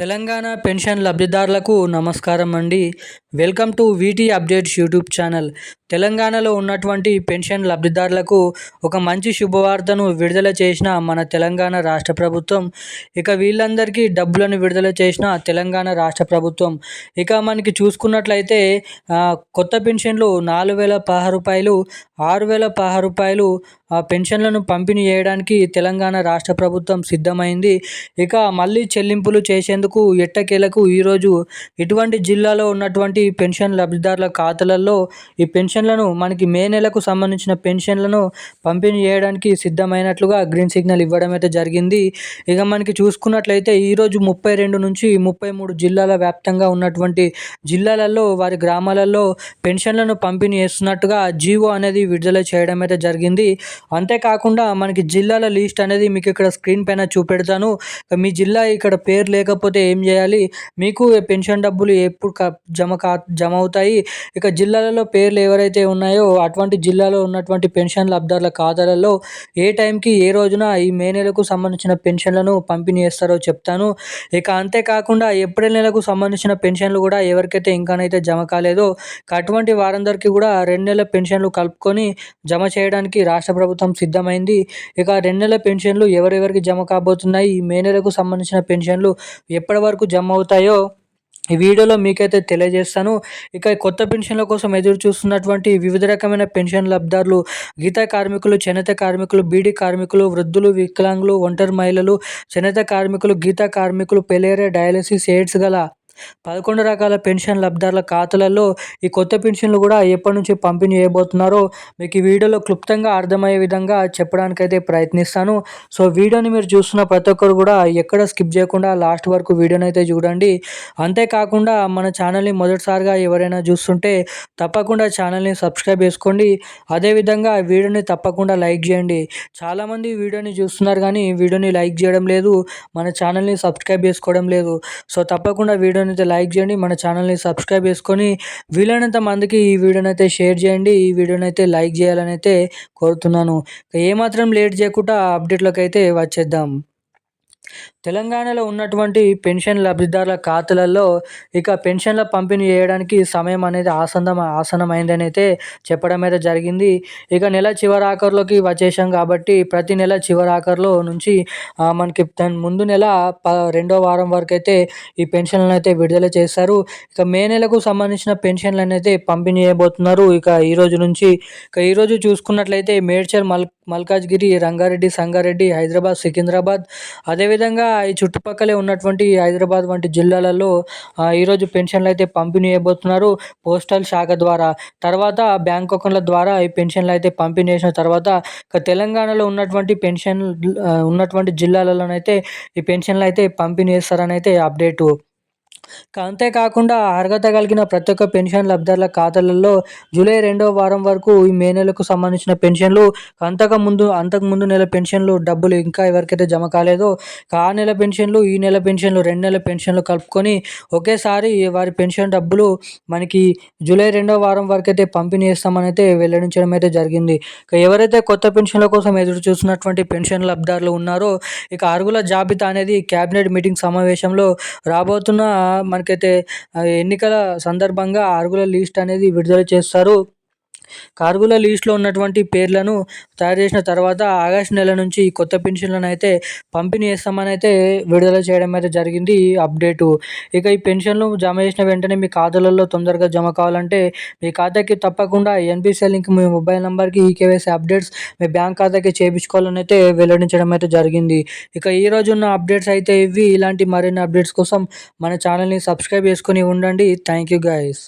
Telangana pension లబ్ధిదారులకు నమస్కారం అండి. Welcome to వీటీ updates YouTube channel. తెలంగాణలో ఉన్నటువంటి పెన్షన్ లబ్ధిదారులకు ఒక మంచి శుభవార్తను విడుదల చేసిన మన తెలంగాణ రాష్ట్ర ప్రభుత్వం. ఇక వీళ్ళందరికీ డబ్బులను విడుదల చేసిన తెలంగాణ రాష్ట్ర ప్రభుత్వం. ఇక మనకి చూసుకున్నట్లయితే కొత్త పెన్షన్లు 4,016 రూపాయలు, 6,016 రూపాయలు పెన్షన్లను పంపిణీ చేయడానికి తెలంగాణ రాష్ట్ర ప్రభుత్వం సిద్ధమైంది. ఇక మళ్ళీ చెల్లింపులు చేసేందుకు ఎట్టకేలకు ఈరోజు ఇటువంటి జిల్లాలో ఉన్నటువంటి పెన్షన్ లబ్ధిదారుల ఖాతాలలో ఈ పెన్షన్లను మనకి మే నెలకు సంబంధించిన పెన్షన్లను పంపిణీ చేయడానికి సిద్ధమైనట్లుగా గ్రీన్ సిగ్నల్ ఇవ్వడం అయితే జరిగింది. ఇక మనకి చూసుకున్నట్లయితే ఈరోజు 32 నుంచి 33 జిల్లాల వ్యాప్తంగా ఉన్నటువంటి జిల్లాలలో వారి గ్రామాలలో పెన్షన్లను పంపిణీ చేస్తున్నట్టుగా జీవో అనేది విడుదల చేయడం అయితే జరిగింది. అంతేకాకుండా మనకి జిల్లాల లిస్ట్ అనేది మీకు ఇక్కడ స్క్రీన్ పైన చూపెడతాను. మీ జిల్లా ఇక్కడ పేరు లేకపోతే ఏం చేయాలి, మీకు పెన్షన్ డబ్బులు ఎప్పుడు జమ అవుతాయి, ఇక జిల్లాలలో పేర్లు ఎవరైతే ఉన్నాయో అటువంటి జిల్లాలో ఉన్నటువంటి పెన్షన్ లబ్ధిదారుల ఖాతాలలో ఏ టైంకి ఏ రోజున ఈ మే నెలకు సంబంధించిన పెన్షన్లను పంపిణీ చేస్తారో చెప్తాను. ఇక అంతేకాకుండా ఏప్రిల్ నెలకు సంబంధించిన పెన్షన్లు కూడా ఎవరికైతే ఇంకానైతే జమ కాలేదో అటువంటి వారందరికీ కూడా 2 నెలల పెన్షన్లు కలుపుకొని జమ చేయడానికి రాష్ట్ర ప్రభుత్వం సిద్ధమైంది. ఇక 2 నెలల పెన్షన్లు ఎవరెవరికి జమ కాబోతున్నాయి, ఈ మే నెలకు సంబంధించిన పెన్షన్లు ఎప్పటి వరకు జమ అవుతాయో ఈ వీడియోలో మీకైతే తెలియజేస్తాను. ఇక కొత్త పెన్షన్ల కోసం ఎదురు చూస్తున్నటువంటి వివిధ రకమైన పెన్షన్ లబ్ధిదారులు, గీత కార్మికులు, చేనేత కార్మికులు, బీడీ కార్మికులు, వృద్ధులు, వికలాంగులు, ఒంటరి మహిళలు, చేనేత కార్మికులు, గీత కార్మికులు, పెలేరియా, డయాలసిస్, ఎయిడ్స్ గల 11 రకాల పెన్షన్ లబ్ధిదారుల ఖాతాలలో ఈ కొత్త పెన్షన్లు కూడా ఎప్పటి నుంచి పంపిణీ చేయబోతున్నారో మీకు ఈ వీడియోలో క్లుప్తంగా అర్థమయ్యే విధంగా చెప్పడానికైతే ప్రయత్నిస్తాను. సో వీడియోని మీరు చూస్తున్న ప్రతి ఒక్కరు కూడా ఎక్కడ స్కిప్ చేయకుండా లాస్ట్ వరకు వీడియోని అయితే చూడండి. అంతేకాకుండా మన ఛానల్ని మొదటిసారిగా ఎవరైనా చూస్తుంటే తప్పకుండా ఛానల్ని సబ్స్క్రైబ్ చేసుకోండి. అదేవిధంగా వీడియోని తప్పకుండా లైక్ చేయండి. చాలామంది వీడియోని చూస్తున్నారు కానీ వీడియోని లైక్ చేయడం లేదు, మన ఛానల్ని సబ్స్క్రైబ్ చేసుకోవడం లేదు. సో తప్పకుండా వీడియోని అయితే లైక్ చేయండి, మన ఛానల్ని సబ్స్క్రైబ్ చేసుకొని వీలైనంత మందికి ఈ వీడియోని అయితే షేర్ చేయండి, ఈ వీడియోని అయితే లైక్ చేయాలని అయితే కోరుతున్నాను. ఏమాత్రం లేట్ చేయకుండా అప్డేట్లోకి అయితే వచ్చేద్దాం. తెలంగాణలో ఉన్నటువంటి పెన్షన్ లబ్ధిదారుల ఖాతాలలో ఇక పెన్షన్ల పంపిణీ చేయడానికి సమయం అనేది ఆసన్నమైందని అయితే చెప్పడం అయితే జరిగింది. ఇక నెల చివరాఖరులోకి వచ్చేసాం కాబట్టి ప్రతి నెల చివరాఖరులో నుంచి మనకి ముందు నెల 2వ వారం వరకు అయితే ఈ పెన్షన్లను అయితే విడుదల చేస్తారు. ఇక మే నెలకు సంబంధించిన పెన్షన్లను అయితే పంపిణీ చేయబోతున్నారు. ఇక ఈరోజు చూసుకున్నట్లయితే మేడ్చల్, మల్కాజ్గిరి, రంగారెడ్డి, సంగారెడ్డి, హైదరాబాద్, సికింద్రాబాద్, అదేవిధంగా ఈ చుట్టుపక్కలే ఉన్నటువంటి హైదరాబాద్ వంటి జిల్లాలలో ఈరోజు పెన్షన్లు అయితే పంపిణీ చేయబోతున్నారు పోస్టల్ శాఖ ద్వారా. తర్వాత బ్యాంక్ అకౌంట్ల ద్వారా ఈ పెన్షన్లు అయితే పంపిణీ చేసిన తర్వాత తెలంగాణలో ఉన్నటువంటి జిల్లాలలోనైతే ఈ పెన్షన్లు అయితే పంపిణీ చేస్తారని అయితే అప్డేటు. అంతేకాకుండా అర్హత కలిగిన ప్రతి ఒక్క పెన్షన్ లబ్ధిదారుల ఖాతాలలో జూలై 2వ వారం వరకు ఈ మే నెలకు సంబంధించిన పెన్షన్లు, అంతకుముందు నెల పెన్షన్లు డబ్బులు ఇంకా ఎవరికైతే జమ కాలేదో ఆ నెల పెన్షన్లు, ఈ నెల పెన్షన్లు, 2 నెలల పెన్షన్లు కలుపుకొని ఒకేసారి వారి పెన్షన్ డబ్బులు మనకి జూలై 2వ వారం వరకు అయితే పంపిణీ చేస్తామని అయితే వెల్లడించడం అయితే జరిగింది. ఎవరైతే కొత్త పెన్షన్ల కోసం ఎదురు చూస్తున్నటువంటి పెన్షన్ లబ్ధిదారులు ఉన్నారో ఇక అర్హుల జాబితా అనేది క్యాబినెట్ మీటింగ్ సమావేశంలో రాబోతున్న మనకైతే ఎన్నికల సందర్భంగా అర్హుల లిస్ట్ అనేది విడుదల చేస్తారు. అర్హుల లిస్టులో ఉన్నటువంటి పేర్లను తయారు చేసిన తర్వాత ఆగస్టు నెల నుంచి ఈ కొత్త పెన్షన్లను అయితే పంపిణీ చేస్తామని అయితే విడుదల చేయడం అయితే జరిగింది ఈ అప్డేటు. ఇక ఈ పెన్షన్లు జమ చేసిన వెంటనే మీ ఖాతాలలో తొందరగా జమ కావాలంటే మీ ఖాతాకి తప్పకుండా ఎన్పిసిఐ లింక్ మీ మొబైల్ నెంబర్కి ఈకేవైసీ అప్డేట్స్ మీ బ్యాంక్ ఖాతాకి చేయించుకోవాలని అయితే వెల్లడించడం అయితే జరిగింది. ఇక ఈరోజు ఉన్న అప్డేట్స్ అయితే ఇవి. ఇలాంటి మరిన్ని అప్డేట్స్ కోసం మన ఛానల్ని సబ్స్క్రైబ్ చేసుకొని ఉండండి. Thank you guys.